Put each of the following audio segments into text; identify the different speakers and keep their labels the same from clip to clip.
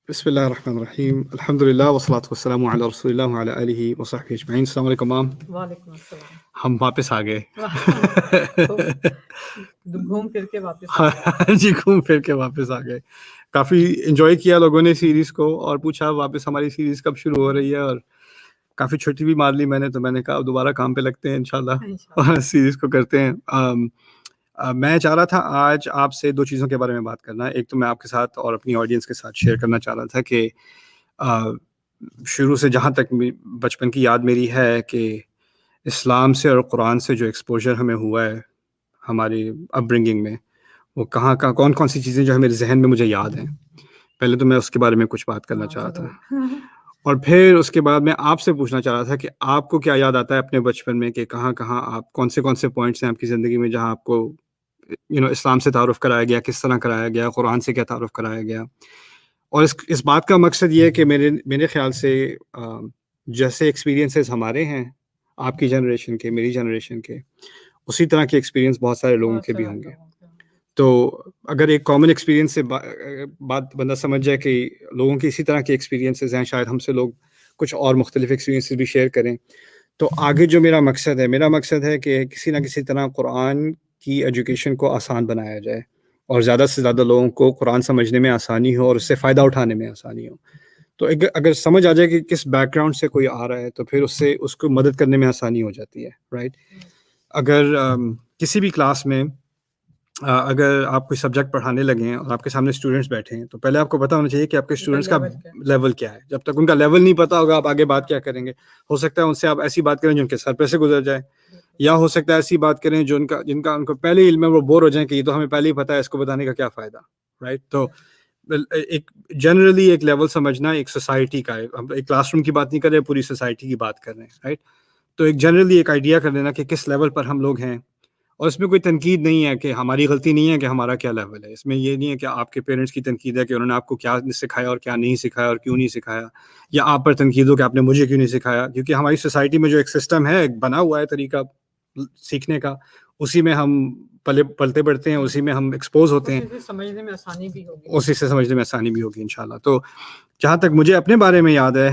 Speaker 1: بسم اللہ الرحمن الرحیم الحمد للہ والصلاۃ والسلام علی رسول اللہ وعلی آلہ وصحبہ اجمعین. السلام علیکم مام.
Speaker 2: وعلیکم السلام.
Speaker 1: ہم واپس آ گئے.
Speaker 2: گھوم پھر کے واپس آ گئے.
Speaker 1: جی گھوم پھر کے واپس آ گئے. کافی انجوائے کیا لوگوں نے سیریز کو اور پوچھا واپس ہماری سیریز کب شروع ہو رہی ہے, اور کافی چھٹی بھی مار لی میں نے, تو میں نے کہا دوبارہ کام پہ لگتے ہیں انشاءاللہ اور سیریز کو کرتے ہیں. میں چاہ رہا تھا آج آپ سے دو چیزوں کے بارے میں بات کرنا. ایک تو میں آپ کے ساتھ اور اپنی آڈینس کے ساتھ شیئر کرنا چاہ رہا تھا کہ شروع سے جہاں تک بچپن کی یاد میری ہے کہ اسلام سے اور قرآن سے جو ایکسپوجر ہمیں ہوا ہے ہماری اپ برنگنگ میں, وہ کہاں کون کون سی چیزیں جو ہے میرے ذہن میں مجھے یاد ہیں. پہلے تو میں اس کے بارے میں کچھ بات کرنا چاہ رہا تھا, اور پھر اس کے بعد میں آپ سے پوچھنا چاہ رہا تھا کہ آپ کو کیا یاد آتا ہے اپنے بچپن میں, کہ کہاں آپ کون سے پوائنٹس ہیں آپ کی زندگی میں جہاں آپ کو اسلام سے تعارف کرایا گیا, کس طرح کرایا گیا, قرآن سے کیا تعارف کرایا گیا. اور اس بات کا مقصد یہ ہے کہ میرے خیال سے جیسے ایکسپیرینسز ہمارے ہیں آپ کی جنریشن کے, میری جنریشن کے, اسی طرح کے ایکسپیرینس بہت سارے لوگوں کے بھی ہوں گے. تو اگر ایک کامن ایکسپیرینس سے بات بندہ سمجھ جائے کہ لوگوں کی اسی طرح کے ایکسپیرینسز ہیں, شاید ہم سے لوگ کچھ اور مختلف ایکسپیرینسز بھی شیئر کریں. تو آگے جو میرا مقصد ہے کہ کسی نہ کسی طرح قرآن کی ایجوکیشن کو آسان بنایا جائے اور زیادہ سے زیادہ لوگوں کو قرآن سمجھنے میں آسانی ہو اور اس سے فائدہ اٹھانے میں آسانی ہو. تو اگر سمجھ آ جائے کہ کس بیک گراؤنڈ سے کوئی آ رہا ہے تو پھر اس کو مدد کرنے میں آسانی ہو جاتی ہے, رائٹ. اگر کسی بھی کلاس میں اگر آپ کوئی سبجیکٹ پڑھانے لگے ہیں اور آپ کے سامنے اسٹوڈنٹس بیٹھے ہیں, تو پہلے آپ کو پتا ہونا چاہیے کہ آپ کے اسٹوڈنٹس کا لیول کیا ہے. جب تک ان کا لیول نہیں پتا ہوگا آپ آگے بات کیا کریں گے. ہو سکتا ہے ان سے آپ ایسی بات کریں جو ان کے سر پہ سے گزر جائے, یا ہو سکتا ہے ایسی بات کریں جو جن کا ان کو پہلے ہی علم ہے, وہ بور ہو جائیں کہ یہ تو ہمیں پہلے ہی پتا ہے, اس کو بتانے کا کیا فائدہ, رائٹ. تو ایک جنرلی ایک لیول سمجھنا ایک سوسائٹی کا ہے. ہم ایک کلاس روم کی بات نہیں کر رہے, پوری سوسائٹی کی بات کر رہے ہیں, رائٹ. تو ایک جنرلی ایک آئیڈیا کر لینا کہ کس لیول پر ہم لوگ ہیں, اور اس میں کوئی تنقید نہیں ہے کہ ہماری غلطی نہیں ہے کہ ہمارا کیا لیول ہے. اس میں یہ نہیں ہے کہ آپ کے پیرنٹس کی تنقید ہے کہ انہوں نے آپ کو کیا سکھایا اور کیا نہیں سکھایا اور کیوں نہیں سکھایا, یا آپ پر تنقید ہو کہ آپ نے مجھے کیوں نہیں سکھایا. کیونکہ ہماری سوسائٹی میں جو ایک سسٹم ہے, ایک بنا ہوا ہے طریقہ سیکھنے کا, اسی میں ہم پلتے بڑھتے ہیں, اسی میں ہم ایکسپوز ہوتے ہیں,
Speaker 2: اسی سے سمجھنے میں آسانی بھی
Speaker 1: ہوگی انشاءاللہ. تو جہاں تک مجھے اپنے بارے میں یاد ہے,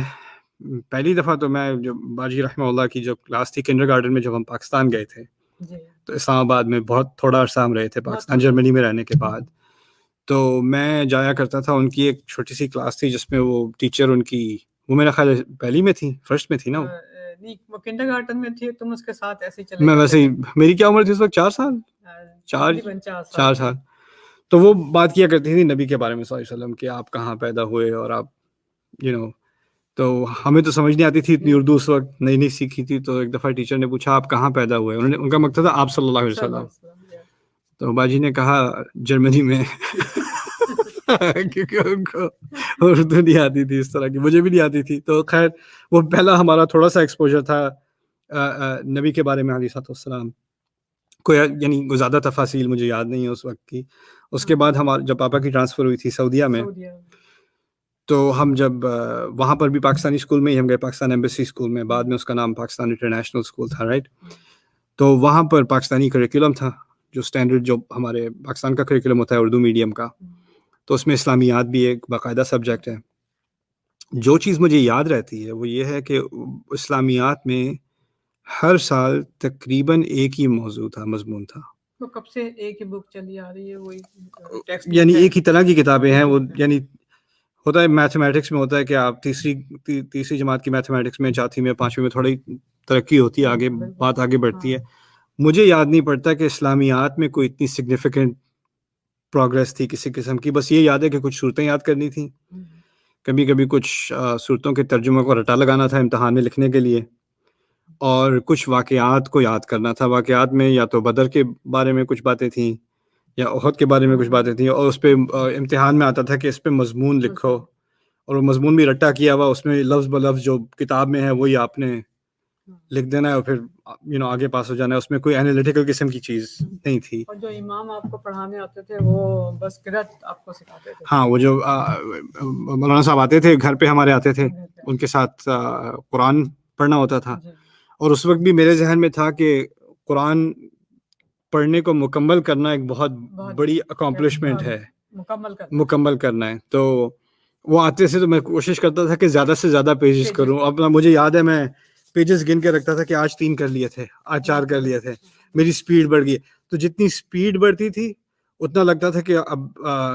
Speaker 1: پہلی دفعہ تو میں جو باجی رحمہ اللہ کی جو کلاس تھی کنڈر گارڈن میں, جب ہم پاکستان گئے تھے تو اسلام آباد میں بہت تھوڑا عرصہ ہم رہے تھے پاکستان جرمنی میں رہنے کے بعد. تو میں جایا کرتا تھا, ان کی ایک چھوٹی سی کلاس تھی جس میں وہ ٹیچر ان کی, وہ میرا خیال پہلی میں تھی, فرسٹ میں تھی نا,
Speaker 2: وہ کنڈر گارڈن میں تھی, تم اس کے ساتھ ایسے چلے
Speaker 1: میں ویسے ہی, میری کیا عمر تھی اس وقت, 4 سال. تو وہ بات کیا کرتی تھی نبی کے بارے میں صلی اللہ علیہ وسلم کہ آپ کہاں پیدا ہوئے اور آپ تو ہمیں تو سمجھ نہیں آتی تھی اتنی اردو, اس وقت نئی سیکھی تھی. تو ایک دفعہ ٹیچر نے پوچھا آپ کہاں پیدا ہوئے, ان کا مقصد تھا آپ صلی اللہ علیہ وسلم. تو باجی نے کہا جرمنی میں, کیونکہ ان کو اردو نہیں آتی تھی اس طرح کی, مجھے بھی نہیں آتی تھی. تو خیر وہ پہلا ہمارا تھوڑا سا ایکسپوجر تھا نبی کے بارے میں علیہ الصلوۃ والسلام. کوئی یعنی زیادہ تفاصیل مجھے یاد نہیں ہے اس وقت کی. اس کے بعد جب پاپا کی ٹرانسفر ہوئی تھی سعودیہ میں, تو ہم جب وہاں پر بھی پاکستانی اسکول میں ہی ہم گئے, پاکستان ایمبیسی اسکول میں, بعد میں اس کا نام پاکستان انٹرنیشنل اسکول تھا, رائٹ. تو وہاں پر پاکستانی کریکولم تھا, جو اسٹینڈرڈ جو ہمارے پاکستان کا کریکولم ہوتا ہے اردو میڈیم کا, تو اس میں اسلامیات بھی ایک باقاعدہ سبجیکٹ ہے. جو چیز مجھے یاد رہتی ہے وہ یہ ہے کہ اسلامیات میں ہر سال تقریباً ایک ہی موضوع تھا, مضمون تھا.
Speaker 2: تو کب سے ایک ہی بک چلی آ رہی ہے, وہی
Speaker 1: یعنی ایک ہی طرح کی کتابیں ہیں. وہ یعنی ہوتا ہے میتھمیٹکس میں ہوتا ہے کہ آپ تیسری جماعت کی میتھمیٹکس میں, چوتھی میں, پانچویں میں تھوڑی ترقی ہوتی ہے, آگے بات آگے بڑھتی ہے. مجھے یاد نہیں پڑتا کہ اسلامیات میں کوئی اتنی سگنیفیکنٹ پروگرس تھی کسی قسم کی. بس یہ یاد ہے کہ کچھ صورتیں یاد کرنی تھیں, کبھی کبھی کچھ صورتوں کے ترجمے کو رٹا لگانا تھا امتحان میں لکھنے کے لیے, اور کچھ واقعات کو یاد کرنا تھا. واقعات میں یا تو بدر کے بارے میں کچھ باتیں تھیں یا احد کے بارے میں کچھ باتیں تھیں, اور اس پہ امتحان میں آتا تھا کہ اس پہ مضمون لکھو, اور وہ مضمون بھی رٹا کیا ہوا, اس میں لفظ بلفظ جو کتاب میں ہے وہی آپ نے لکھ دینا ہے, اور پھر آگے پاس ہو جانا ہے. اس میں کوئی انالیٹیکل قسم کی چیز نہیں تھی.
Speaker 2: اور جو امام آپ کو پڑھانے آتے تھے وہ بس قرات آپ کو سکھاتے تھے.
Speaker 1: ہاں, وہ جو مولانا صاحب آتے تھے گھر پہ ہمارے آتے تھے, ان کے ساتھ قرآن پڑھنا ہوتا تھا. اور اس وقت بھی میرے ذہن میں تھا کہ قرآن پڑھنے کو مکمل کرنا ایک بہت بڑی اکامپلشمنٹ ہے, مکمل کرنا ہے. تو وہ آتے سے تو میں کوشش کرتا تھا کہ زیادہ سے زیادہ پیجز کروں. اب مجھے یاد ہے میں پیجز گن کے رکھتا تھا کہ آج 3 کر لیے تھے, آج 4 کر لیے تھے. میری سپیڈ بڑھ گئی, تو جتنی سپیڈ بڑھتی تھی اتنا لگتا تھا کہ اب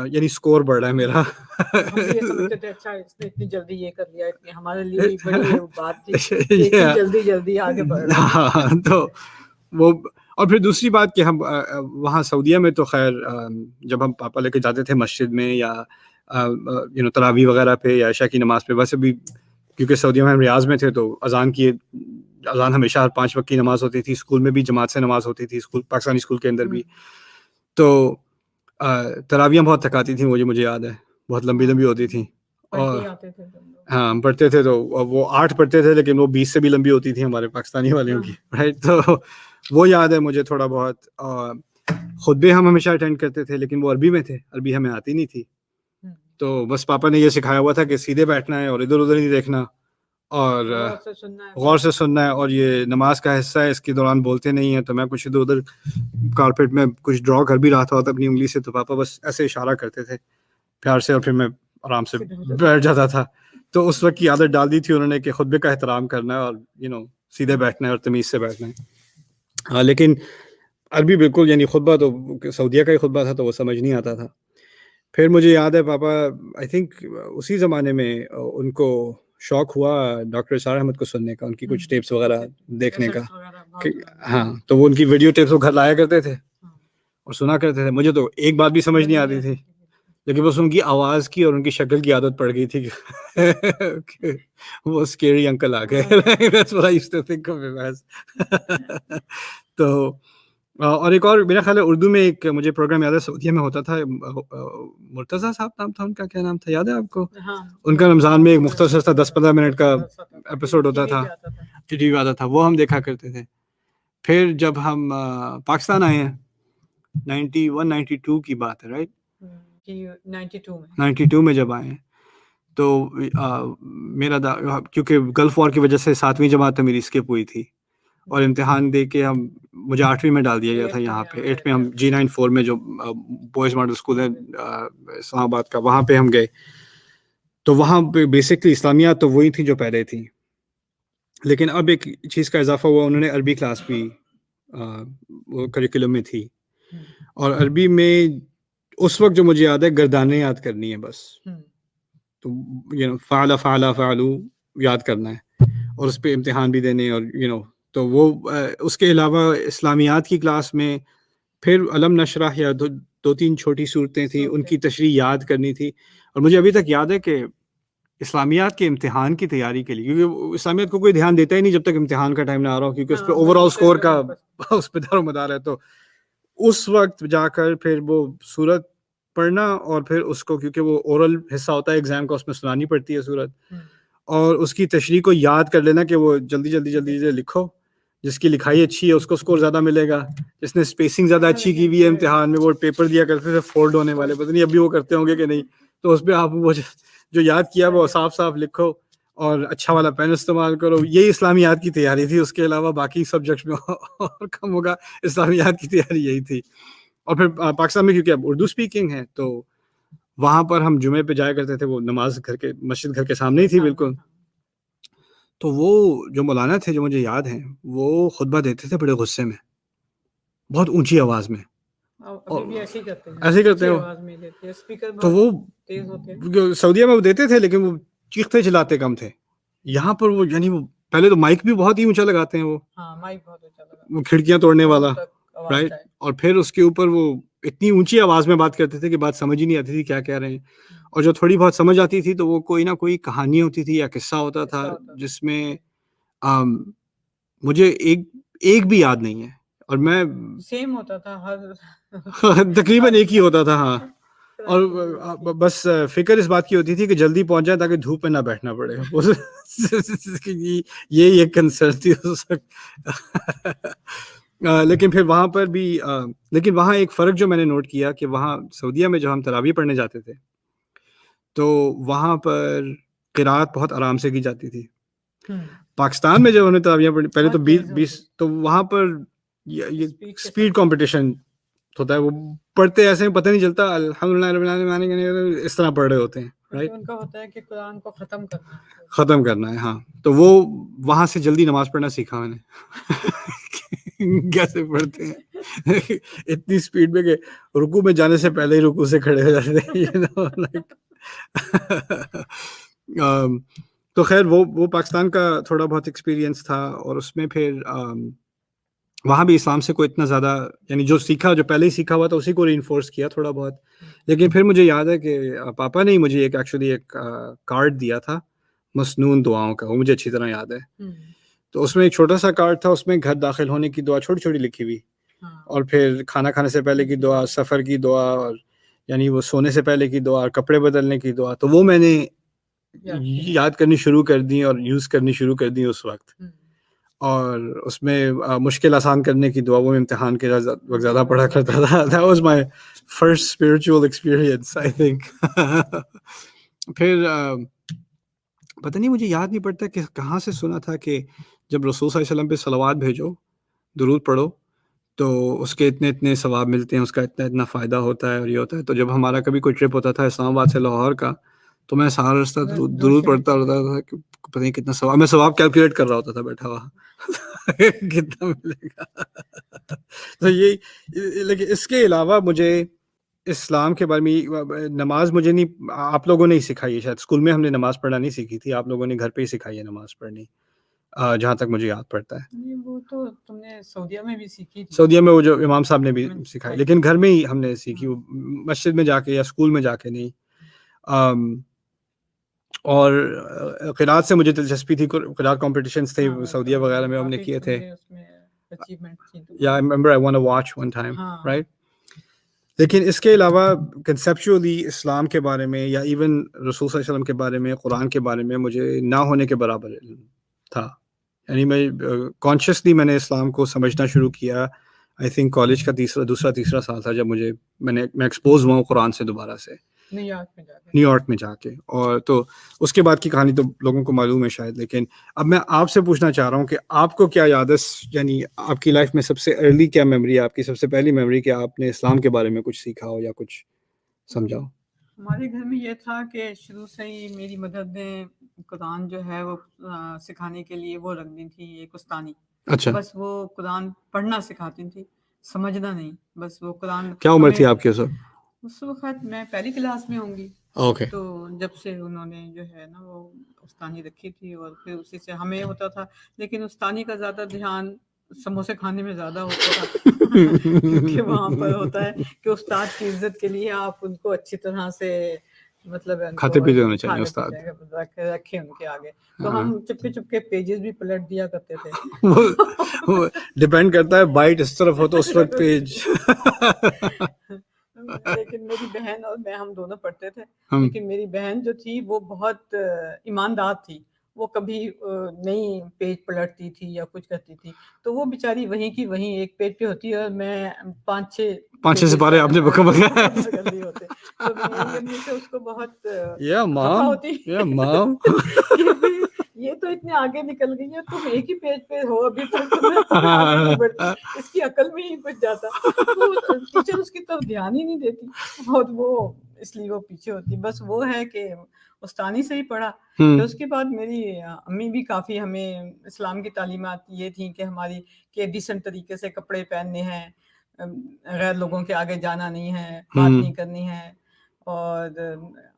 Speaker 1: یعنی سکور بڑھ رہا ہے میرا.
Speaker 2: ہم بھی یہ سمجھتے تھے اچھا اس نے اتنی جلدی یہ کر لیا, اتنی ہمارے لیے بڑی بات تھی اتنی جلدی جلدی آگے بڑھ رہا ہے.
Speaker 1: ہاں تو وہ, اور پھر دوسری بات کہ ہم وہاں سعودیہ میں تو خیر جب ہم پاپا لے کے جاتے تھے مسجد میں یا تراویح وغیرہ پہ یا عشاء کی نماز پہ, ویسے بھی کیونکہ سعودیہ میں ہم ریاض میں تھے تو اذان ہمیشہ ہر 5 وقت کی نماز ہوتی تھی. اسکول میں بھی جماعت سے نماز ہوتی تھی, اسکول پاکستانی اسکول کے اندر بھی. تو تراویحیں بہت تھکاتی تھیں, مجھے یاد ہے بہت لمبی لمبی ہوتی تھیں. اور ہاں پڑھتے تھے تو وہ 8 پڑھتے تھے لیکن وہ 20 سے بھی لمبی ہوتی تھی ہمارے پاکستانی والوں کی, رائٹ. تو وہ یاد ہے مجھے تھوڑا بہت. خطبے ہم ہمیشہ اٹینڈ کرتے تھے لیکن وہ عربی میں تھے, عربی ہمیں آتی نہیں تھی. تو بس پاپا نے یہ سکھایا ہوا تھا کہ سیدھے بیٹھنا ہے اور ادھر ادھر نہیں دیکھنا اور غور سے سننا ہے, اور یہ نماز کا حصہ ہے, اس کے دوران بولتے نہیں ہیں. تو میں کچھ ادھر ادھر کارپیٹ میں کچھ ڈرا کر بھی رہا تھا اپنی انگلی سے, تو پاپا بس ایسے اشارہ کرتے تھے پیار سے اور پھر میں آرام سے بیٹھ جاتا تھا. تو اس وقت کی عادت ڈال دی تھی انہوں نے کہ خطبے کا احترام کرنا ہے اور سیدھے بیٹھنا ہے اور تمیز سے بیٹھنا ہے. ہاں لیکن عربی بالکل یعنی خطبہ تو سعودیہ کا ہی خطبہ تھا تو وہ سمجھ نہیں آتا تھا. پھر مجھے یاد ہے پاپا آئی تھنک اسی زمانے میں ان کو شوق ہوا ڈاکٹر اسرار احمد کو سننے کا, ان کی کچھ ٹیپس وغیرہ دیکھنے کا. ہاں تو وہ ان کی ویڈیو ٹیپس وہ گھر لایا کرتے تھے اور سنا کرتے تھے. مجھے تو ایک بات بھی سمجھ نہیں آتی تھی لیکن بس ان کی آواز کی اور ان کی شکل کی عادت پڑ گئی تھی کہ وہ اسکیری انکل آ گئے. That's what I used to think of him as. تو اور ایک اور میرا خیال ہے اردو میں ایک مجھے پروگرام یاد ہے سعودیہ میں ہوتا تھا, مرتضیٰ صاحب نام تھا ان کا, کیا نام تھا یاد ہے آپ کو؟ ان کا رمضان میں ایک مختصر سا 10-15 منٹ کا ایپیسوڈ ہوتا تھا, ٹی وی آتا تھا, وہ ہم دیکھا کرتے تھے. پھر جب ہم پاکستان آئے ہیں 91-92 کی بات ہے, رائٹ, 92 میں جب آئے ہیں تو میرا کیونکہ گلف وار کی وجہ سے 7ویں جماعت میری اسکپ ہوئی تھی اور امتحان دے کے مجھے 8ویں میں ڈال دیا گیا تھا یہاں پہ. 8 میں ہم G94 میں جو بوائز ماڈل اسکول ہے اسلام آباد کا, وہاں پہ ہم گئے. تو وہاں پہ بیسکلی اسلامیات تو وہی تھیں جو پہلے تھیں, لیکن اب ایک چیز کا اضافہ ہوا, انہوں نے عربی کلاس بھی کریکولم میں تھی. اور عربی میں اس وقت جو مجھے یاد ہے گردانیں یاد کرنی ہے بس, تو فعل فعل فعلو یاد کرنا ہے اور اس پہ امتحان بھی دینے, اور تو وہ اس کے علاوہ اسلامیات کی کلاس میں پھر علم نشرح یا 2-3 چھوٹی صورتیں تھیں, ان کی تشریح یاد کرنی تھی. اور مجھے ابھی تک یاد ہے کہ اسلامیات کے امتحان کی تیاری کے لیے, کیونکہ اسلامیات کو کوئی دھیان دیتا ہی نہیں جب تک امتحان کا ٹائم نہ آ رہا ہو, کیونکہ اس پہ اوور آل اسکور کا اس پہ دار و مدار ہے. تو اس وقت جا کر پھر وہ صورت پڑھنا اور پھر اس کو, کیونکہ وہ اورل حصہ ہوتا ہے ایگزام کا, اس میں سنانی پڑتی ہے صورت, اور اس کی تشریح کو یاد کر لینا کہ وہ جلدی جلدی جلدی لکھو. جس کی لکھائی اچھی ہے اس کو سکور زیادہ ملے گا, جس نے اسپیسنگ زیادہ اچھی کی ہوئی ہے امتحان میں, وہ پیپر دیا کرتے تھے فولڈ ہونے والے, پتہ نہیں ابھی وہ کرتے ہوں گے کہ نہیں, تو اس پہ آپ وہ جو یاد کیا وہ صاف صاف لکھو اور اچھا والا پین استعمال کرو. یہی اسلامیات کی تیاری تھی, اس کے علاوہ باقی سبجیکٹس میں اور کم ہوگا, اسلامیات کی تیاری یہی تھی. اور پھر پاکستان میں کیونکہ اب اردو اسپیکنگ ہے تو وہاں پر ہم جمعے پہ جایا کرتے تھے, وہ نماز مسجد گھر کے سامنے ہی تھی بالکل. تو وہ جو مولانا تھے جو مجھے یاد ہیں, وہ خطبہ دیتے تھے بڑے غصے میں, بہت اونچی آواز میں, ایسے کرتے ہیں. تو وہ سعودیہ میں وہ دیتے تھے لیکن وہ چیختے چلاتے کم تھے. یہاں پر وہ یعنی وہ پہلے تو مائک بھی بہت ہی اونچا لگاتے ہیں, وہ کھڑکیاں توڑنے والا, رائٹ, اور پھر اس کے اوپر وہ اتنی اونچی آواز میں بات کرتے تھے کہ بات سمجھ ہی نہیں آتی تھی کیا کہہ رہے ہیں. اور جو تھوڑی بہت سمجھ آتی تھی تو وہ کوئی نہ کوئی کہانی ہوتی تھی یا قصہ ہوتا تھا جس میں مجھے ایک بھی یاد نہیں ہے, اور میں
Speaker 2: سیم ہوتا تھا
Speaker 1: تقریباً ایک ہی ہوتا تھا. ہاں, اور بس فکر اس بات کی ہوتی تھی کہ جلدی پہنچ جائے تاکہ دھوپ میں نہ بیٹھنا پڑے. یہ ایک کنسرن تھی اس وقت. لیکن پھر وہاں پر بھی لیکن وہاں ایک فرق جو میں نے نوٹ کیا کہ وہاں سعودیہ میں جو ہم تراویح پڑھنے جاتے تھے تو وہاں پر قرات بہت آرام سے کی جاتی تھی. پاکستان میں جب ہم نے تراویح پڑھی پہلے تو 20 تو وہاں پر یہ اسپیڈ کمپٹیشن ہوتا ہے, وہ پڑھتے ایسے پتہ نہیں چلتا, الحمدللہ رب العالمین اس طرح پڑھ رہے ہوتے ہیں. رائٹ
Speaker 2: ان کا ہوتا ہے کہ قرآن کو ختم
Speaker 1: کرنا ہے. ہاں تو وہ وہاں سے جلدی نماز پڑھنا سیکھا میں نے. کیسے پڑھتے ہیں اتنی اسپیڈ میں کہ رکوع میں جانے سے پہلے ہی رکوع سے کھڑے ہو جاتے ہیں. تو خیر وہ پاکستان کا تھوڑا بہت ایکسپیرینس تھا. اور اس میں پھر وہاں بھی اسلام سے کوئی اتنا زیادہ یعنی جو پہلے ہی سیکھا ہوا تھا اسی کو ری انفورس کیا تھوڑا بہت. لیکن پھر مجھے یاد ہے کہ پاپا نے مجھے ایک کارڈ دیا تھا مسنون دعاؤں کا, وہ مجھے اچھی طرح یاد ہے. تو اس میں ایک چھوٹا سا کارڈ تھا, اس میں گھر داخل ہونے کی دعا چھوٹی چھوٹی لکھی ہوئی, اور پھر کھانا کھانے سے پہلے کی دعا, سفر کی دعا, اور یعنی وہ سونے سے پہلے کی دعا, اور کپڑے بدلنے کی دعا. تو وہ میں نے یاد کرنی شروع کر دی اور یوز کرنی شروع کر دی اس وقت. اور اس میں مشکل آسان کرنے کی دعا, وہ امتحان کے وقت زیادہ پڑھا کرتا تھا. That was my first spiritual experience, I think. پھر پتہ نہیں, مجھے یاد نہیں پڑتا کہ کہاں سے سنا تھا کہ جب رسول صلی اللہ علیہ وسلم پہ صلوات بھیجو, درود پڑھو, تو اس کے اتنے ثواب ملتے ہیں, اس کا اتنا فائدہ ہوتا ہے اور یہ ہوتا ہے. تو جب ہمارا کبھی کوئی ٹرپ ہوتا تھا اسلام آباد سے لاہور کا, تو میں سارا رستہ درود پڑھتا ہوتا تھا کہ پتہ نہیں کتنا ثواب, میں ثواب کیلکولیٹ کر رہا ہوتا تھا بیٹھا ہوا کتنا ملے گا. تو یہ, لیکن اس کے علاوہ مجھے اسلام کے بارے میں نماز مجھے نہیں, آپ لوگوں نے ہی سکھائی ہے شاید. اسکول میں ہم نے نماز پڑھنا نہیں سیکھی تھی, آپ لوگوں نے گھر پہ ہی سکھائی ہے نماز پڑھنی, جہاں تک مجھے یاد پڑتا ہے.
Speaker 2: وہ تو تم نے سعودیہ میں بھی سیکھی تھی.
Speaker 1: سعودیہ میں وہ جو امام صاحب نے بھی سکھائی, لیکن گھر میں ہی ہم نے سیکھی, مسجد میں جا کے یا اسکول میں جا کے نہیں. اور قرات سے مجھے دلچسپی تھی, قرات کمپٹیشنز تھے سعودیہ وغیرہ میں, ہم نے کیے تھے. Yeah, I remember I won a watch one time, right? لیکن اس کے علاوہ کنسیپچولی اسلام کے بارے میں یا ایون رسول صلی اللہ علیہ وسلم کے بارے میں, قرآن کے بارے میں مجھے نہ ہونے کے برابر علم تھا. یعنی میں کانشیسلی میں نے اسلام کو سمجھنا شروع کیا آئی تھنک کالج کا تیسرا سال تھا, جب میں ایکسپوز ہوا ہوں قرآن سے دوبارہ سے نیو یارک میں جا کے. اور تو اس کے بعد کی کہانی تو لوگوں کو معلوم ہے شاید. لیکن اب میں آپ سے پوچھنا چاہ رہا ہوں کہ آپ کو کیا یاد ہے, یعنی آپ کی لائف میں سب سے ارلی کیا میموری ہے, آپ کی سب سے پہلی میموری کہ آپ نے اسلام کے بارے میں کچھ سیکھا ہو یا کچھ سمجھا ہو؟
Speaker 2: ہمارے گھر میں یہ تھا کہ شروع سے ہی میری مدر نے قرآن جو ہے وہ سکھانے کے لیے وہ رکھ دی تھی ایک استانی.
Speaker 1: اچھا,
Speaker 2: بس وہ قرآن پڑھنا سکھاتی تھی, سمجھنا نہیں. بس وہ قرآن.
Speaker 1: کیا عمر تھی آپ کی اس
Speaker 2: وقت؟ میں پہلی کلاس میں ہوں گی.
Speaker 1: اوکے.
Speaker 2: تو جب سے انہوں نے جو ہے نا وہ استانی رکھی تھی, اور پھر اسی سے ہمیں ہوتا تھا. لیکن استانی کا زیادہ دھیان سموسے کھانے میں زیادہ ہوتا تھا, کیونکہ وہاں پر ہوتا ہے کہ استاد کی عزت کے لیے آپ ان کو اچھی طرح سے مطلب
Speaker 1: کھاتے پیتے ہونے چاہیے استاد,
Speaker 2: رکھے ان کے آگے. تو ہم چپکے چپکے پیجز بھی پلٹ دیا کرتے تھے.
Speaker 1: وہ ڈیپینڈ کرتا ہے بائٹ اس طرف ہو تو اس وقت پیج.
Speaker 2: لیکن میری بہن اور میں ہم دونوں پڑھتے تھے. لیکن میری بہن جو تھی وہ بہت ایماندار تھی, وہ کبھی نہیں پیج پلٹتی تھی یا کچھ کرتی تھی. تو وہ بیچاری وہیں کی وہیں ایک پیج پہ ہوتی ہے, اور میں 5-6 سپارے آپ نے مکمل کر لیے ہوتے. تو میری امی سے اس کو بہت خفا ہوتی, یہ تو اتنے آگے نکل گئی ہے, تم ایک ہی پیج پہ ہو ابھی تک, اس کی عقل میں ہی کچھ جاتا. ٹیچر اس کی طرف دھیان ہی نہیں دیتی, اور وہ اس لیے وہ پیچھے ہوتی. بس وہ ہے کہ استانی سے ہی پڑھا. پھر اس کے بعد میری امی بھی کافی ہمیں اسلام کی تعلیمات یہ تھیں کہ ہماری کہ ڈیسنٹ طریقے سے کپڑے پہننے ہیں, غیر لوگوں کے آگے جانا نہیں ہے, بات نہیں کرنی ہے. اور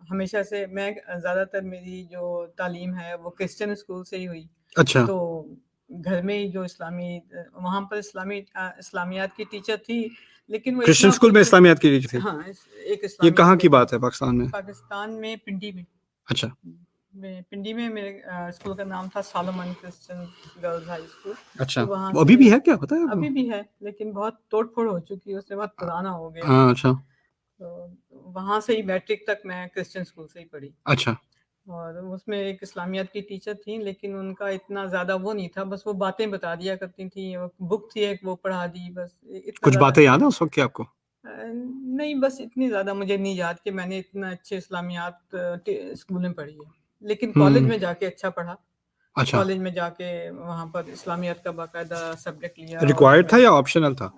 Speaker 2: ہمیشہ سے میں زیادہ تر میری جو تعلیم ہے وہ کرسچن اسکول سے ہی ہوئی.
Speaker 1: اچھا.
Speaker 2: تو گھر میں ہی جو وہاں پر اسلامیات کی ٹیچر تھی, لیکن وہ
Speaker 1: کرسچن اسکول میں اسلامیات کی ٹیچر تھی.
Speaker 2: ہاں, ایک
Speaker 1: یہ کہاں کی بات ہے پاکستان میں؟
Speaker 2: پاکستان میں پنڈی میں.
Speaker 1: اچھا.
Speaker 2: پنڈی میں میرے اسکول کا نام تھا Salomon Christian girls high school.
Speaker 1: اچھا, ابھی بھی ہے کیا پتہ ہے؟
Speaker 2: ابھی بھی ہے, لیکن بہت توڑ پھوڑ ہو چکی ہے, اس سے بہت پرانا ہو گیا.
Speaker 1: ہاں. اچھا.
Speaker 2: تو وہاں سے ہی میٹرک تک میں کرسچن اسکول سے ہی پڑھی.
Speaker 1: اچھا.
Speaker 2: اور اس میں ایک اسلامیات کی ٹیچر تھیں, لیکن ان کا اتنا زیادہ وہ نہیں تھا, بس وہ باتیں بتا دیا کرتی تھیں. بک تھی ایک, وہ پڑھا دی بس.
Speaker 1: کچھ باتیں یاد ہیں اس وقت کی آپ کو؟
Speaker 2: نہیں, بس اتنی زیادہ مجھے نہیں یاد کہ میں نے اتنا اچھے اسلامیات اسکول میں پڑھی ہے. لیکن کالج میں جا کے اچھا پڑھا. کالج میں جا کے وہاں پر اسلامیات کا باقاعدہ سبجیکٹ لیا.
Speaker 1: ریکوائرڈ تھا یا آپشنل تھا؟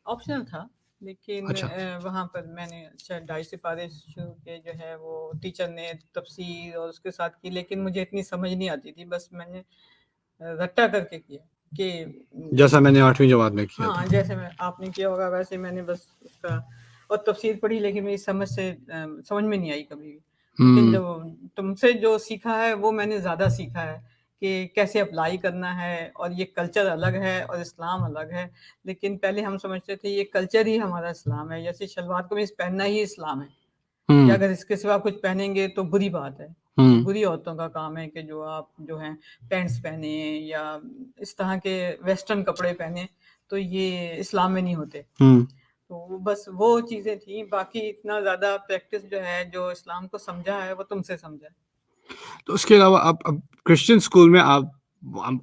Speaker 2: آپشنل تھا, لیکن
Speaker 1: اچھا
Speaker 2: وہاں پر میں نے 2.5 سپارے شروع کیے، جو ہے وہ ٹیچر نے تفسیر اور اس کے ساتھ کی، لیکن مجھے اتنی سمجھ نہیں آتی تھی، بس میں نے رٹا کر کے کیا کہ
Speaker 1: جیسا میں نے 8ویں جماعت میں کیا تھا.
Speaker 2: ہاں جیسے آپ نے کیا ہوگا ویسے میں نے بس اس کا اور تفسیر پڑھی، لیکن میری سمجھ میں نہیں آئی کبھی بھی. لیکن جو تم سے جو سیکھا ہے وہ میں نے زیادہ سیکھا ہے کہ کیسے اپلائی کرنا ہے، اور یہ کلچر الگ ہے اور اسلام الگ ہے. لیکن پہلے ہم سمجھتے تھے یہ کلچر ہی ہمارا اسلام ہے، جیسے شلوار قمیض پہننا ہی اسلام ہے، یا اگر اس کے سوا کچھ پہنیں گے تو بری بات ہے، بری عورتوں کا کام ہے کہ جو آپ جو ہیں پینٹس پہنے یا اس طرح کے ویسٹرن کپڑے پہنے، تو یہ اسلام میں نہیں ہوتے. تو بس وہ چیزیں تھیں، باقی اتنا زیادہ پریکٹس جو ہے جو اسلام کو سمجھا ہے وہ تم سے سمجھا ہے.
Speaker 1: تو اس کے علاوہ اب کرسچن اسکول میں آپ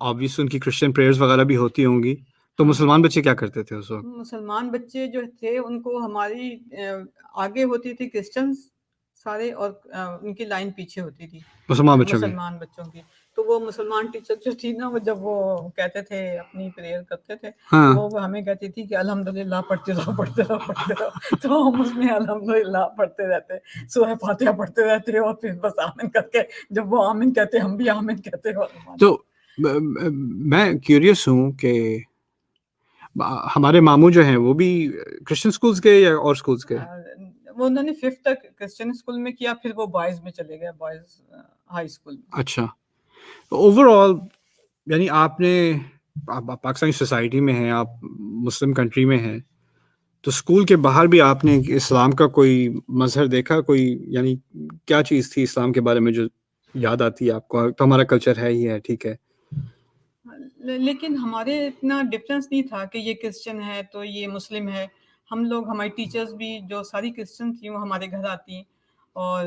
Speaker 1: آبویس ان کی کرسچن پریئرز وغیرہ بھی ہوتی ہوں گی، تو مسلمان بچے کیا کرتے تھے اس وقت؟
Speaker 2: مسلمان بچے جو تھے ان کو ہماری آگے ہوتی تھی کرسچنز سارے، اور ان کی لائن پیچھے ہوتی تھی مسلمان بچوں کی. تو وہ مسلمان ٹیچر جو تھی نا، وہ جب وہ کہتے تھے اپنی پریئر کرتے تھے تو وہ ہمیں کہتی تھی کہ الحمدللہ پڑھتے رہو پڑھتے رہو پڑھتے رہو. تو ہم اس میں الحمدللہ پڑھتے رہتے، سورہ فاتحہ پڑھتے رہتے، اور پھر بس آمین کر کے جب وہ آمین کہتے ہم بھی آمین کہتے.
Speaker 1: تو میں کیوریس ہوں کہ ہمارے ماموں جو ہیں وہ بھی کرسچن سکولز کے یا اور سکولز کے؟
Speaker 2: وہ انہوں نے 5th تک کرسچن اسکول میں کیا، پھر وہ بوائز میں چلے گئے، بوائز ہائی اسکول میں.
Speaker 1: اچھا، اوور آل یعنی آپ نے پاکستانی سوسائٹی میں ہیں، آپ مسلم کنٹری میں ہیں، تو اسکول کے باہر بھی آپ نے اسلام کا کوئی مظہر دیکھا؟ کوئی یعنی کیا چیز تھی اسلام کے بارے میں جو یاد آتی ہے آپ کو؟ تو ہمارا کلچر ہے ہی ہے، ٹھیک ہے،
Speaker 2: لیکن ہمارے اتنا ڈفرینس نہیں تھا کہ یہ کرسچن ہے تو یہ مسلم ہے. ہم لوگ، ہماری ٹیچرز بھی جو ساری کرسچن تھیں وہ ہمارے گھر آتی، اور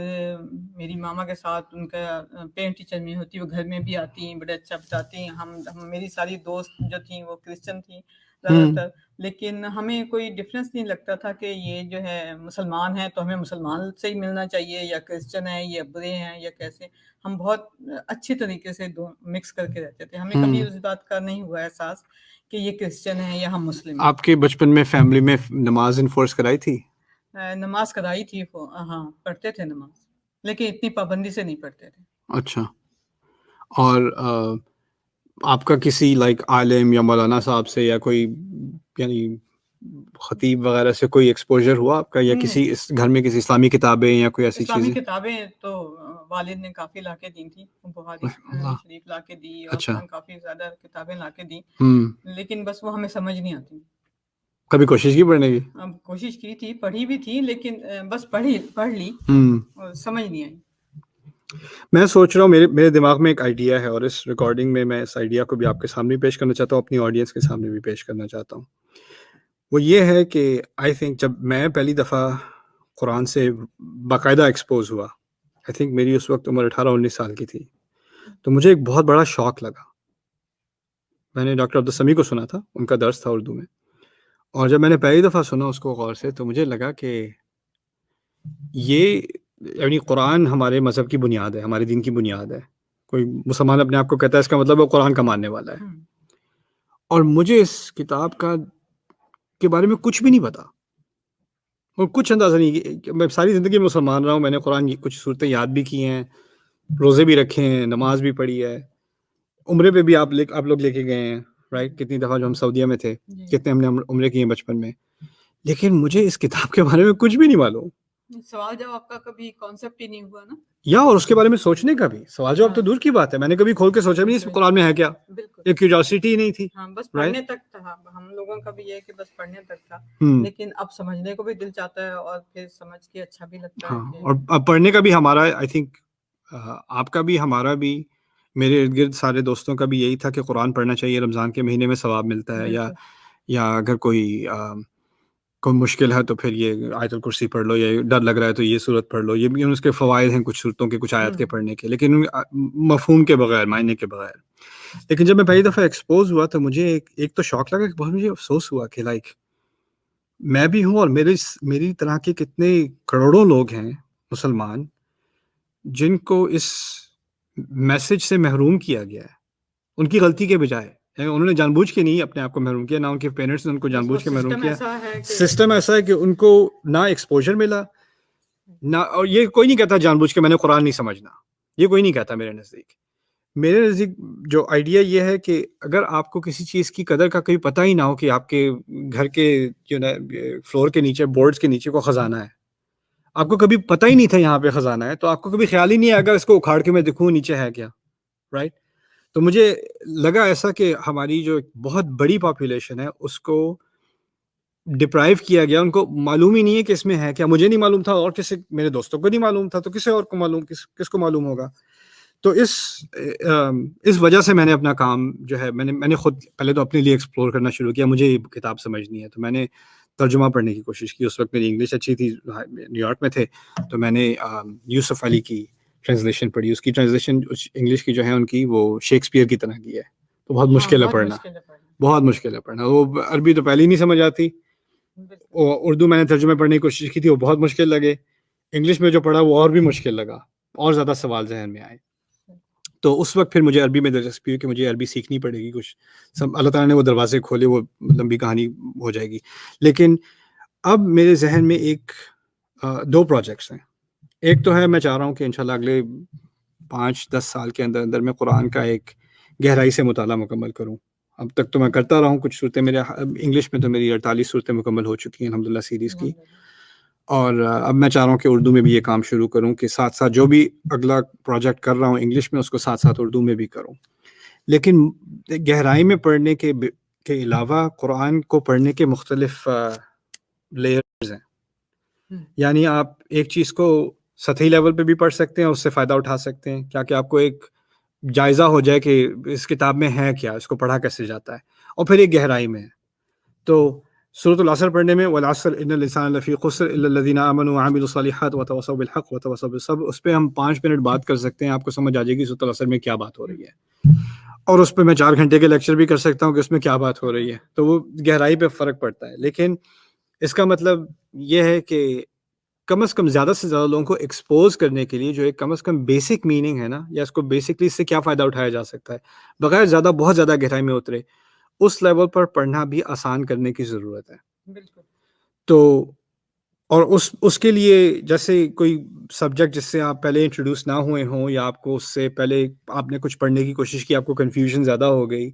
Speaker 2: میری ماما کے ساتھ ان کا پینٹ ٹیچر میں ہوتی، وہ گھر میں بھی آتی، بڑے اچھا بتاتی. ہم میری ساری دوست جو تھیں وہ کرسچن تھیں زیادہ تر، لیکن ہمیں کوئی ڈفرینس نہیں لگتا تھا کہ یہ جو ہے مسلمان ہیں تو ہمیں مسلمان سے ہی ملنا چاہیے، یا کرسچن ہیں یا برے ہیں یا کیسے. ہم بہت اچھی طریقے سے مکس کر کے رہتے تھے. ہمیں کبھی اس بات کا نہیں ہوا احساس کہ یہ کرسچن ہے یا ہم مسلم ہیں.
Speaker 1: آپ کے بچپن میں فیملی میں نماز انفورس کرائی تھی؟
Speaker 2: نماز کرائی تھی، ہاں پڑھتے تھے نماز، لیکن اتنی پابندی سے نہیں پڑھتے تھے.
Speaker 1: اچھا، اور آپ کا کسی عالم یا مولانا صاحب سے یا کوئی یعنی خطیب وغیرہ سے کوئی ایکسپوجر ہوا آپ کا، یا کسی گھر میں کسی اسلامی کتابیں یا کوئی ایسی
Speaker 2: اسلامی
Speaker 1: چیزیں؟
Speaker 2: کتابیں تو والد نے کافی لا کے دی تھی، بخاری شریف لا کے دی، اور کافی زیادہ کتابیں لا کے دی، لیکن بس وہ ہمیں سمجھ نہیں آتی.
Speaker 1: کبھی کوشش کی پڑھنے کی؟
Speaker 2: کوشش کی تھی، پڑھی بھی تھی، لیکن بس پڑھ لی اور سمجھ نہیں آئی.
Speaker 1: میں سوچ رہا ہوں، میرے دماغ میں ایک آئیڈیا ہے، اور اس ریکارڈنگ میں میں اس آئیڈیا کو بھی آپ کے سامنے پیش کرنا چاہتا ہوں، اپنی آڈینس کے سامنے بھی پیش کرنا چاہتا ہوں. وہ یہ ہے کہ آئی تھنک جب میں پہلی دفعہ قرآن سے باقاعدہ ایکسپوز ہوا، آئی تھنک میری اس وقت عمر 18-19 سال کی تھی، تو مجھے ایک بہت بڑا شوق لگا. میں نے ڈاکٹر عبدالسمیع کو سنا تھا، ان کا درس تھا اردو میں، اور جب میں نے پہلی دفعہ سنا اس کو غور سے، تو مجھے لگا کہ یہ یعنی قرآن ہمارے مذہب کی بنیاد ہے، ہمارے دین کی بنیاد ہے. کوئی مسلمان اپنے آپ کو کہتا ہے، اس کا مطلب وہ قرآن کا ماننے والا ہے. اور مجھے اس کتاب کے بارے میں کچھ بھی نہیں پتا، اور کچھ اندازہ نہیں. میں ساری زندگی مسلمان رہا ہوں، میں نے قرآن کی کچھ صورتیں یاد بھی کی ہیں، روزے بھی رکھے ہیں، نماز بھی پڑھی ہے، عمرے پہ بھی آپ لوگ لے کے گئے ہیں، رائٹ؟ کتنی دفعہ جو ہم سعودیہ میں تھے، کتنے ہم نے عمرے کیے ہیں بچپن میں، لیکن مجھے اس کتاب کے بارے میں کچھ بھی نہیں معلوم.
Speaker 2: سوال جواب کا کبھی کانسیپٹ ہی نہیں ہوا نا،
Speaker 1: یا اور اس کے بارے میں سوچنے کا بھی، سوال جواب تو دور کی بات ہے، میں نے کبھی کھول کے سوچا بھی نہیں اس قرآن میں ہے کیا. ایک کیوریوسٹی نہیں تھی.
Speaker 2: ہاں، بس پڑھنے تک تھا، ہم لوگوں کا بھی یہ کہ بس پڑھنے تک تھا، لیکن اب سمجھنے کو بھی دل چاہتا ہے، اور پھر سمجھ کے اچھا بھی لگتا ہے.
Speaker 1: اور اب پڑھنے کا بھی ہمارا، آئی تھنک آپ کا بھی ہمارا بھی، میرے ارد گرد سارے دوستوں کا بھی یہی تھا کہ قرآن پڑھنا چاہیے، رمضان کے مہینے میں ثواب ملتا ہے، یا اگر کوئی مشکل ہے تو پھر یہ آیت الکرسی پڑھ لو، یا ڈر لگ رہا ہے تو یہ صورت پڑھ لو. یہ بھی اس کے فوائد ہیں کچھ صورتوں کے، کچھ آیات کے پڑھنے کے، لیکن مفہوم کے بغیر، معنی کے بغیر. لیکن جب میں پہلی دفعہ ایکسپوز ہوا تو مجھے ایک تو شوق لگا، کہ بہت مجھے افسوس ہوا کہ میں بھی ہوں، اور میری طرح کے کتنے کروڑوں لوگ ہیں مسلمان جن کو اس میسج سے محروم کیا گیا ہے، ان کی غلطی کے بجائے. انہوں نے جان بوجھ کے نہیں اپنے آپ کو محروم کیا، نہ ان کے پیرنٹس نے ان کو جان بوجھ کے محروم کیا. سسٹم ایسا ہے کہ ان کو نہ ایکسپوجر ملا نہ، اور یہ کوئی نہیں کہتا جان بوجھ کے میں نے قرآن نہیں سمجھنا، یہ کوئی نہیں کہتا. میرے نزدیک جو آئیڈیا یہ ہے کہ اگر آپ کو کسی چیز کی قدر کا کبھی پتہ ہی نہ ہو کہ آپ کے گھر کے جو نا فلور کے نیچے بورڈز کے نیچے کو خزانہ ہے، آپ کو کبھی پتہ ہی نہیں تھا یہاں پہ خزانہ ہے، تو آپ کو کبھی خیال ہی نہیں آئے گا اس کو اکھاڑ کے میں دیکھوں نیچے ہے کیا، رائٹ؟ تو مجھے لگا ایسا کہ ہماری جو بہت بڑی پاپولیشن ہے اس کو ڈپرائیو کیا گیا، ان کو معلوم ہی نہیں ہے کہ اس میں ہے کیا. مجھے نہیں معلوم تھا، اور کسی میرے دوستوں کو نہیں معلوم تھا، تو کسی اور کو معلوم، کس کو معلوم ہوگا. تو اس وجہ سے میں نے اپنا کام جو ہے میں نے خود پہلے تو اپنے لیے ایکسپلور کرنا شروع کیا. مجھے یہ کتاب سمجھنی ہے، تو میں نے ترجمہ پڑھنے کی کوشش کی. اس وقت میری انگلش اچھی تھی، نیو یارک میں تھے، تو میں نے یوسف علی کی ٹرانسلیشن پڑھی. اس کی ٹرانسلیشن انگلش کی جو ہے ان کی وہ شیکسپیئر کی طرح کی ہے، تو بہت مشکل ہے پڑھنا، بہت مشکل ہے پڑھنا. وہ عربی تو پہلے ہی نہیں سمجھ آتی، اردو میں نے ترجمے پڑھنے کی کوشش کی تھی، وہ بہت مشکل لگے. انگلش میں جو پڑھا وہ اور بھی مشکل لگا، اور زیادہ سوال ذہن میں آئے. تو اس وقت پھر مجھے عربی میں دلچسپی ہوئی کہ مجھے عربی سیکھنی پڑے گی. کچھ اللہ تعالیٰ نے وہ دروازے کھولے، وہ لمبی کہانی ہو جائے گی. لیکن اب میرے ذہن میں دو پروجیکٹس ہیں. ایک تو ہے میں چاہ رہا ہوں کہ انشاءاللہ اگلے 5-10 سال کے اندر میں قرآن کا ایک گہرائی سے مطالعہ مکمل کروں. اب تک تو میں کرتا رہا ہوں کچھ صورتیں، میرے انگلش میں تو میری 48 صورتیں مکمل ہو چکی ہیں الحمدللہ سیریز کی. اور اب میں چاہ رہا ہوں کہ اردو میں بھی یہ کام شروع کروں، کہ ساتھ ساتھ جو بھی اگلا پروجیکٹ کر رہا ہوں انگلش میں، اس کو ساتھ ساتھ اردو میں بھی کروں. لیکن گہرائی میں پڑھنے کے علاوہ قرآن کو پڑھنے کے مختلف لیئرز ہیں. یعنی آپ ایک چیز کو سطحی لیول پہ بھی پڑھ سکتے ہیں، اس سے فائدہ اٹھا سکتے ہیں، کیا کہ آپ کو ایک جائزہ ہو جائے کہ اس کتاب میں ہے کیا، اس کو پڑھا کیسے جاتا ہے. اور پھر ایک گہرائی میں ہے. تو سورۃ العصر پڑھنے میں والعصر ان الانسان لفی خسر الا الذین آمنوا وعملوا الصالحات وتواصوا بالحق وتواصوا بالصبر، اس پہ ہم 5 منٹ بات کر سکتے ہیں، آپ کو سمجھ آ جائے گی سورۃ العصر میں کیا بات ہو رہی ہے. اور اس پہ میں 4 گھنٹے کے لیکچر بھی کر سکتا ہوں کہ اس میں کیا بات ہو رہی ہے. تو وہ گہرائی پہ فرق پڑتا ہے. لیکن اس کا مطلب یہ ہے کہ کم از کم زیادہ سے زیادہ لوگوں کو ایکسپوز کرنے کے لیے جو ایک کم از کم بیسک میننگ ہے نا، یا اس کو بیسکلی اس سے کیا فائدہ اٹھایا جا سکتا ہے بغیر بہت زیادہ گہرائی میں اترے، اس لیول پر پڑھنا بھی آسان کرنے کی ضرورت ہے.
Speaker 2: بالکل.
Speaker 1: تو اور اس کے لیے جیسے کوئی سبجیکٹ جس سے آپ پہلے انٹروڈیوس نہ ہوئے ہوں، یا آپ کو اس سے پہلے آپ نے کچھ پڑھنے کی کوشش کی، آپ کو کنفیوژن زیادہ ہو گئی،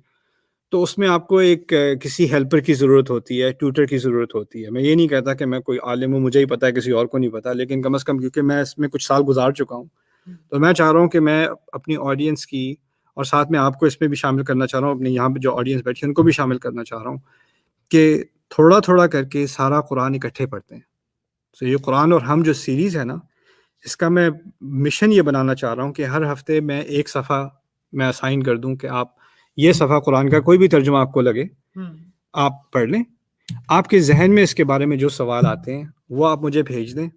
Speaker 1: تو اس میں آپ کو ایک کسی ہیلپر کی ضرورت ہوتی ہے، ٹیوٹر کی ضرورت ہوتی ہے. میں یہ نہیں کہتا کہ میں کوئی عالم ہوں، مجھے ہی پتہ ہے کسی اور کو نہیں پتہ، لیکن کم از کم کیونکہ میں اس میں کچھ سال گزار چکا ہوں، تو میں چاہ رہا ہوں کہ میں اپنی آڈینس کی، اور ساتھ میں آپ کو اس میں بھی شامل کرنا چاہ رہا ہوں، اپنے یہاں پہ جو آڈینس بیٹھی ہے ان کو بھی شامل کرنا چاہ رہا ہوں، کہ تھوڑا تھوڑا کر کے سارا قرآن اکٹھے پڑھتے ہیں. تو یہ قرآن اور ہم جو سیریز ہے نا، اس کا میں مشن یہ بنانا چاہ رہا ہوں کہ ہر ہفتے میں ایک صفحہ میں اسائن کر دوں کہ آپ یہ صفحہ قرآن کا کوئی بھی ترجمہ آپ کو لگے آپ پڑھ لیں. آپ کے ذہن میں اس کے بارے میں جو سوال آتے ہیں وہ آپ مجھے بھیج دیں.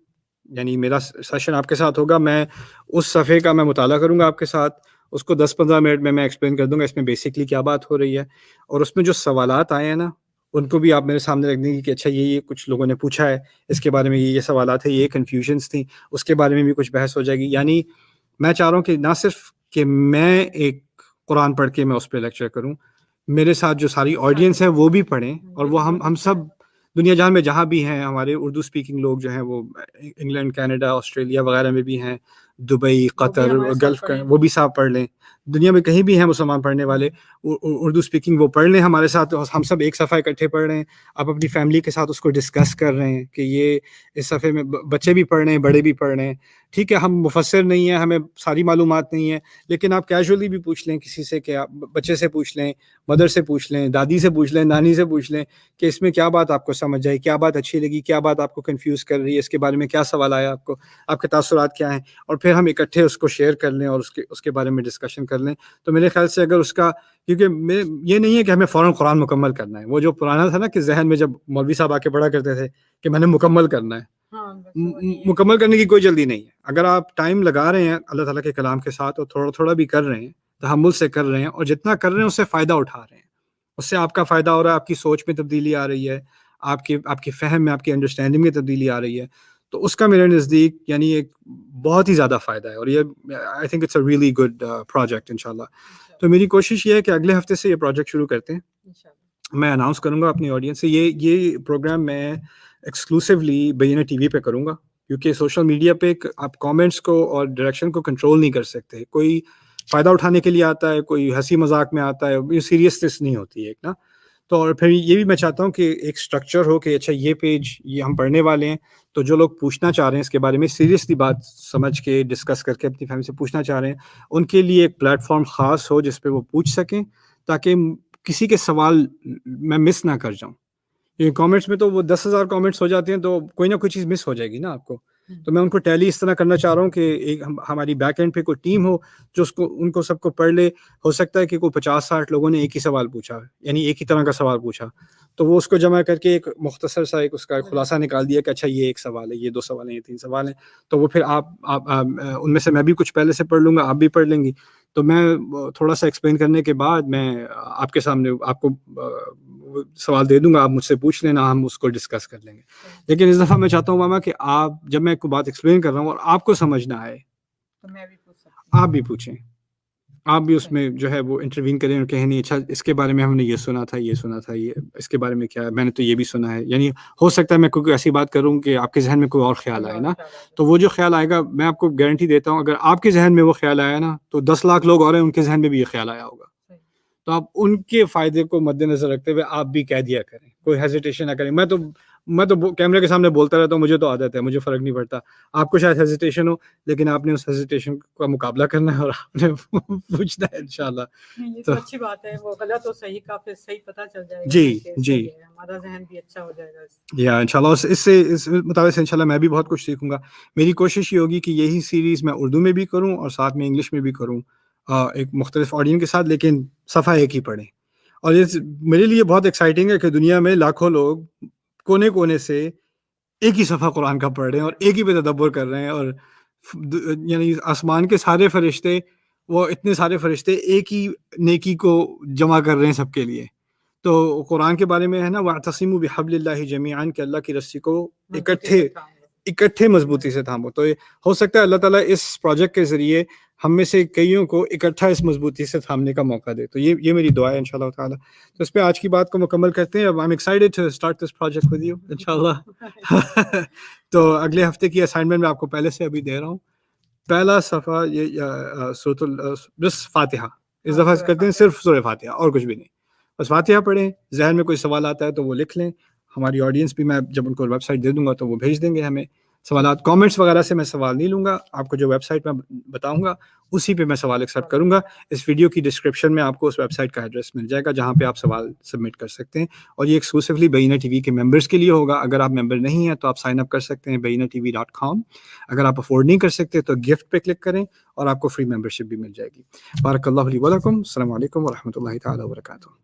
Speaker 1: یعنی میرا سیشن آپ کے ساتھ ہوگا، میں اس صفحے کا میں مطالعہ کروں گا آپ کے ساتھ، اس کو 10-15 منٹ میں ایکسپلین کر دوں گا اس میں بیسکلی کیا بات ہو رہی ہے. اور اس میں جو سوالات آئے ہیں نا، ان کو بھی آپ میرے سامنے رکھ دیں گے کہ اچھا یہ کچھ لوگوں نے پوچھا ہے، اس کے بارے میں یہ سوالات ہیں، یہ کنفیوژنس تھیں، اس کے بارے میں بھی کچھ بحث ہو جائے گی. یعنی میں چاہ رہا ہوں کہ نہ صرف کہ میں ایک قرآن پڑھ کے میں اس پہ لیکچر کروں، میرے ساتھ جو ساری آڈینس ہے وہ بھی پڑھیں، اور وہ ہم سب دنیا جہاں میں جہاں بھی ہیں، ہمارے اردو اسپیکنگ لوگ جو ہیں وہ انگلینڈ، کینیڈا، آسٹریلیا وغیرہ میں بھی ہیں، دبئی، قطر، گلف کا، وہ بھی صاحب پڑھ لیں. دنیا میں کہیں بھی ہیں مسلمان پڑھنے والے، اردو اسپیکنگ وہ پڑھ لیں ہمارے ساتھ، ہم سب ایک صفحہ اکٹھے پڑھ رہے ہیں. آپ اپنی فیملی کے ساتھ اس کو ڈسکس کر رہے ہیں کہ یہ اس صفحے میں بچے بھی پڑھ رہے ہیں، بڑے بھی پڑھ رہے ہیں. ٹھیک ہے، ہم مفسر نہیں ہیں، ہمیں ساری معلومات نہیں ہیں، لیکن آپ کیجولی بھی پوچھ لیں کسی سے، کہ آپ بچے سے پوچھ لیں، مدر سے پوچھ لیں، دادی سے پوچھ لیں، نانی سے پوچھ لیں کہ اس میں کیا بات آپ کو سمجھ آئی، کیا بات اچھی لگی، کیا بات آپ کو کنفیوز کر رہی ہے، اس کے بارے میں کیا سوال آیا آپ کو، آپ کے تاثرات کیا ہیں. اور پھر ہم اکٹھے اس کو شیئر کر لیں اور اس کے بارے میں ڈسکشن کر لیں. تو میرے خیال سے اگر اس کا، کیونکہ یہ نہیں ہے کہ ہمیں فوراً قرآن مکمل کرنا ہے، وہ جو پرانا تھا نا کہ ذہن میں جب مولوی صاحب آ کے پڑھا کرتے تھے کہ میں نے مکمل کرنا ہے، مکمل کرنے کی کوئی جلدی نہیں ہے. اگر آپ ٹائم لگا رہے ہیں اللہ تعالیٰ کے کلام کے ساتھ اور تھوڑا تھوڑا بھی کر رہے ہیں، تحمل سے کر رہے ہیں، اور جتنا کر رہے ہیں اس سے فائدہ اٹھا رہے ہیں، اس سے آپ کا فائدہ ہو رہا ہے، آپ کی سوچ میں تبدیلی آ رہی ہے، آپ کی فہم میں، آپ کی انڈرسٹینڈنگ میں تبدیلی آ رہی ہے، تو اس کا میرے نزدیک یعنی ایک بہت ہی زیادہ فائدہ ہے، اور یہ I think it's a really good project انشاءاللہ. تو میری کوشش یہ ہے کہ اگلے ہفتے سے یہ پروجیکٹ شروع کرتے ہیں. میں اناؤنس کروں گا اپنی آڈینس سے یہ پروگرام میں ایکسکلوسیولی بینہ ٹی وی پہ کروں گا، کیونکہ سوشل میڈیا پہ آپ کامنٹس کو اور ڈائریکشن کو کنٹرول نہیں کر سکتے. کوئی فائدہ اٹھانے کے لیے آتا ہے، کوئی ہنسی مذاق میں آتا ہے، یہ سیریسنس نہیں ہوتی ہے ایک نا. تو اور پھر یہ بھی میں چاہتا ہوں کہ ایک اسٹرکچر ہو کہ اچھا یہ پیج یہ ہم پڑھنے والے ہیں، تو جو لوگ پوچھنا چاہ رہے ہیں اس کے بارے میں سیریسلی بات سمجھ کے ڈسکس کر کے اپنی فیملی سے پوچھنا چاہ رہے ہیں، ان کے لیے ایک پلیٹ فارم خاص ہو جس پہ وہ پوچھ سکیں، تاکہ کسی کے سوال میں مس نہ کر جاؤں. یہ کامنٹس میں تو وہ 10,000 کامنٹس ہو جاتے ہیں تو کوئی نہ کوئی چیز مس ہو جائے گی نا آپ کو. تو میں ان کو ٹیلی اس طرح کرنا چاہ رہا ہوں کہ ایک ہماری بیک اینڈ پہ کوئی ٹیم ہو جو ان کو سب کو پڑھ لے. ہو سکتا ہے کہ کوئی 50-60 لوگوں نے ایک ہی سوال پوچھا، یعنی ایک ہی طرح کا سوال پوچھا، تو وہ اس کو جمع کر کے ایک مختصر سا ایک اس کا خلاصہ نکال دیا کہ اچھا یہ ایک سوال ہے، یہ 2 سوال ہیں، یہ 3 سوال ہیں. تو وہ پھر آپ ان میں سے میں بھی کچھ پہلے سے پڑھ لوں گا، آپ بھی پڑھ لیں گی. تو میں تھوڑا سا ایکسپلین کرنے کے بعد میں آپ کے سامنے آپ کو سوال دے دوں گا، آپ مجھ سے پوچھ لینا، ہم اس کو ڈسکس کر لیں گے. لیکن اس دفعہ میں چاہتا ہوں ماما کہ آپ جب میں کوئی بات ایکسپلین کر رہا ہوں اور آپ کو سمجھ نہ آئے آپ بھی پوچھیں، آپ بھی اس میں جو ہے وہ انٹروین کریں اور کہیں نہیں اچھا اس کے بارے میں ہم نے یہ سنا تھا، یہ سنا تھا، یہ اس کے بارے میں کیا ہے، میں نے تو یہ بھی سنا ہے. یعنی ہو سکتا ہے میں کوئی ایسی بات کروں کہ آپ کے ذہن میں کوئی اور خیال آئے نا، تو وہ جو خیال آئے گا میں آپ کو گارنٹی دیتا ہوں اگر آپ کے ذہن میں وہ خیال آیا نا تو 10 لاکھ لوگ اور ہیں ان کے ذہن میں بھی یہ خیال آیا ہوگا. تو آپ ان کے فائدے کو مد نظر رکھتے ہوئے آپ بھی کہہ دیا کریں، کوئی ہیزیٹیشن نہ کریں. میں تو کیمرے کے سامنے بولتا رہتا ہوں، مجھے تو عادت ہے، مجھے فرق نہیں پڑتا. آپ کو شاید ہیزیٹیشن ہو، لیکن آپ نے اس ہیزیٹیشن کا مقابلہ کرنا ہے اور آپ نے پوچھنا ہے انشاءاللہ.
Speaker 2: یہ تو اچھی بات ہے، وہ غلط اور صحیح کا پھر صحیح پتہ چل جائے گا.
Speaker 1: جی
Speaker 2: ہمارا ذہن بھی اچھا ہو جائے گا.
Speaker 1: یا انشاءاللہ اس مطابق سے انشاءاللہ میں بھی بہت کچھ سیکھوں گا. میری کوشش یہ ہوگی کہ یہی سیریز میں اردو میں بھی کروں اور ساتھ میں انگلش میں بھی کروں، ایک مختلف آڈین کے ساتھ، لیکن صفحہ ایک ہی پڑھیں. اور یہ میرے لیے بہت ایکسائٹنگ ہے کہ دنیا میں لاکھوں لوگ کونے کونے سے ایک ہی صفحہ قرآن کا پڑھ رہے ہیں اور ایک ہی پہ تدبر کر رہے ہیں، اور یعنی آسمان کے سارے فرشتے، وہ اتنے سارے فرشتے ایک ہی نیکی کو جمع کر رہے ہیں سب کے لیے. تو قرآن کے بارے میں ہے نا وَاعْتَصِمُوا بِحَبْلِ اللَّهِ جَمِيعًا، کہ اللہ کی رسی کو اکٹھے مضبوطی سے تھامو. تو ہو سکتا ہے اللہ تعالیٰ اس پروجیکٹ کے ذریعے ہم میں سے کئیوں کو اکٹھا اس مضبوطی سے تھامنے کا موقع دے. تو یہ میری دعا ہے انشاءاللہ تعالیٰ. تو اس پہ آج کی بات کو مکمل کرتے ہیں. اب I'm excited to start this project with you انشاءاللہ. تو اگلے ہفتے کی اسائنمنٹ میں آپ کو پہلے سے ابھی دے رہا ہوں. پہلا صفحہ یہ سورۃ بس فاتحہ، اس دفعہ کرتے ہیں صرف سورہ فاتحہ اور کچھ بھی نہیں. بس فاتحہ پڑھیں، ذہن میں کوئی سوال آتا ہے تو وہ لکھ لیں. ہماری آڈینس بھی میں جب ان کو ویب سائٹ دے دوں گا تو وہ بھیج دیں گے ہمیں سوالات. کامنٹس وغیرہ سے میں سوال نہیں لوں گا، آپ کو جو ویب سائٹ میں بتاؤں گا اسی پہ میں سوال ایکسیپٹ کروں گا. اس ویڈیو کی ڈسکرپشن میں آپ کو اس ویب سائٹ کا ایڈریس مل جائے گا جہاں پہ آپ سوال سبمٹ کر سکتے ہیں. اور یہ ایکسکلوسیولی بینہ ٹی وی کے ممبرس کے لیے ہوگا. اگر آپ ممبر نہیں ہیں تو آپ سائن اپ کر سکتے ہیں bayyinatv.com. اگر آپ افورڈ نہیں کر سکتے تو گفٹ پہ کلک کریں اور آپ کو فری ممبرشپ بھی مل جائے گی. بارک اللہ لی و لکم. السلام علیکم ورحمۃ اللہ تعالیٰ وبرکاتہ.